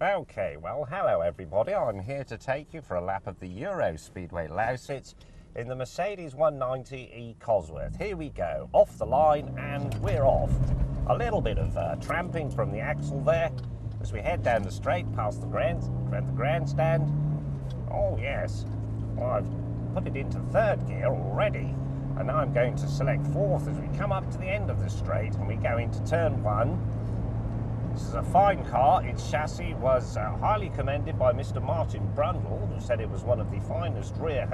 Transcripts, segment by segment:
Okay, well, hello everybody. I'm here to take you for a lap of the Euro Speedway Lausitz in the Mercedes 190e Cosworth. Here we go, off the line, and we're off. A little bit of tramping from the axle there as we head down the straight past the grandstand. Oh yes, well, I've put it into third gear already, and now I'm going to select fourth as we come up to the end of the straight and we go into turn one. This is a fine car. Its chassis was highly commended by Mr. Martin Brundle, who said it was one of the finest rear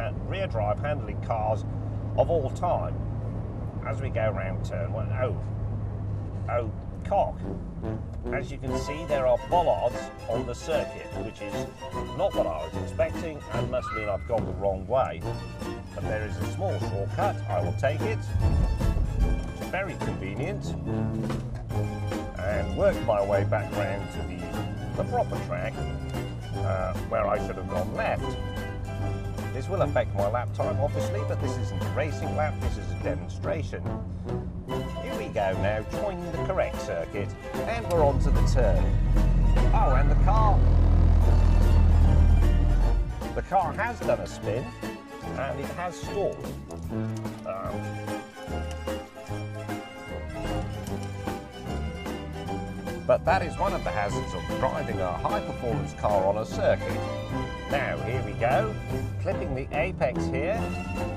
drive handling cars of all time. As we go around turn one, oh, cock. As you can see, there are bollards on the circuit, which is not what I was expecting and must mean I've gone the wrong way. But there is a small shortcut. I will take it. It's very convenient. And work my way back round to the proper track where I should have gone left. This will affect my lap time obviously, but this isn't a racing lap, this is a demonstration. Here we go now, joining the correct circuit, and we're on to the turn. Oh, and the car has done a spin and it has stalled. But that is one of the hazards of driving a high-performance car on a circuit. Now, here we go, clipping the apex here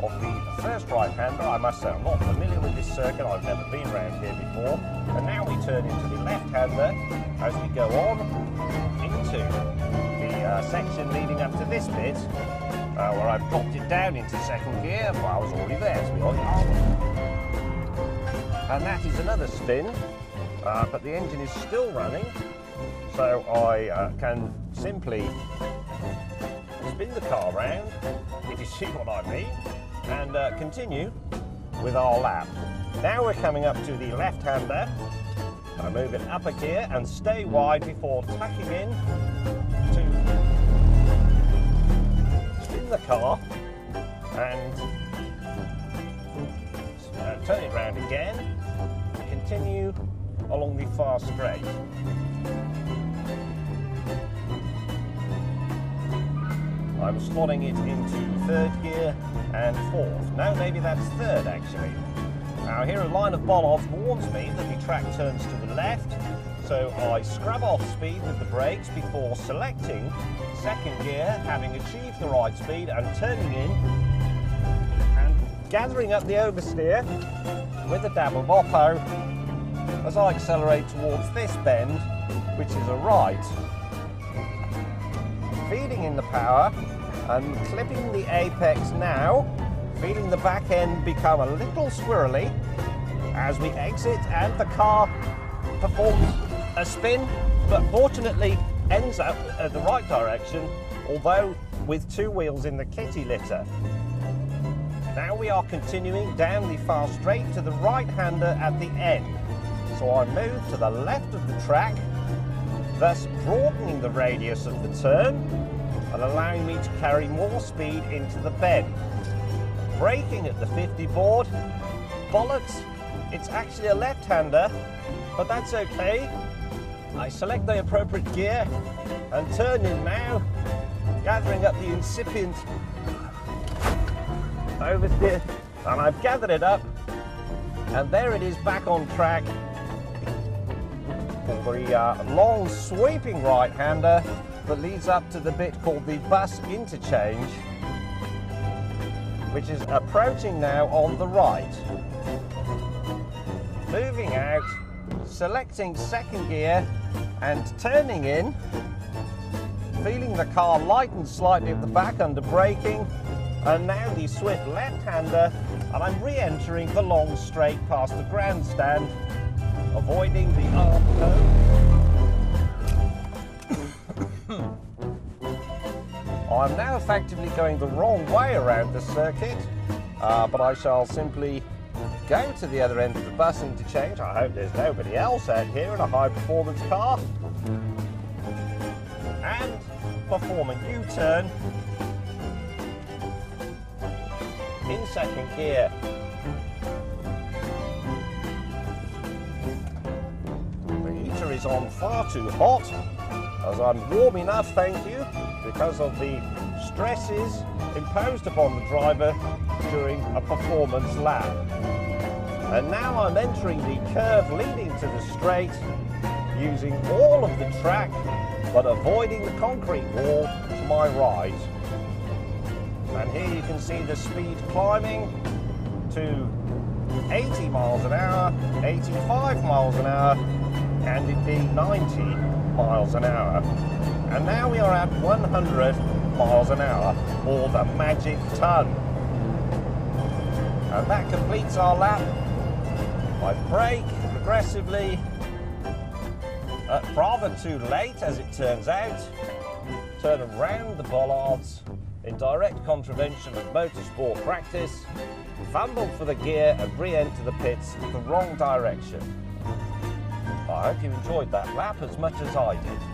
of the first right-hander. I must say I'm not familiar with this circuit, I've never been around here before. And now we turn into the left-hander as we go on into the section leading up to this bit, where I've dropped it down into second gear. Well, I was already there, to be honest. And that is another spin. But the engine is still running, so I can simply spin the car round, if you see what I mean, and continue with our lap. Now we're coming up to the left-hander. I move it up a gear and stay wide before tucking in to spin the car and turn it round again, continue along the far straight. I'm slotting it into third gear and fourth. No, maybe that's third actually. Now here a line of bollards warns me that the track turns to the left, so I scrub off speed with the brakes before selecting second gear, having achieved the right speed and turning in and gathering up the oversteer with a dab of Oppo as I accelerate towards this bend, which is a right. Feeding in the power and clipping the apex now, feeling the back end become a little swirly as we exit, and the car performs a spin, but fortunately ends up at the right direction, although with two wheels in the kitty litter. Now we are continuing down the far straight to the right-hander at the end. So I move to the left of the track, thus broadening the radius of the turn and allowing me to carry more speed into the bend. Braking at the 50 board, bollocks, it's actually a left-hander, but that's okay. I select the appropriate gear and turn in now, gathering up the incipient oversteer, and I've gathered it up, and there it is back on track. For the long sweeping right-hander that leads up to the bit called the bus interchange, which is approaching now on the right. Moving out, selecting second gear and turning in, feeling the car lighten slightly at the back under braking, and now the swift left-hander, and I'm re-entering the long straight past the grandstand, avoiding the arm cone. I'm now effectively going the wrong way around the circuit, but I shall simply go to the other end of the bus interchange. I hope there's nobody else out here in a high-performance car, and perform a U-turn in second gear. The heater is on far too hot, as I'm warm enough, thank you, because of the stresses imposed upon the driver during a performance lap. And now I'm entering the curve leading to the straight, using all of the track, but avoiding the concrete wall to my right. And here you can see the speed climbing to 80 miles an hour, 85 miles an hour, and indeed 90 miles an hour. And now we are at 100 miles an hour, or the magic ton. And that completes our lap. I brake progressively, rather too late as it turns out, turn around the bollards in direct contravention of motorsport practice, fumbled for the gear and re-enter the pits the wrong direction. I hope you enjoyed that lap as much as I did.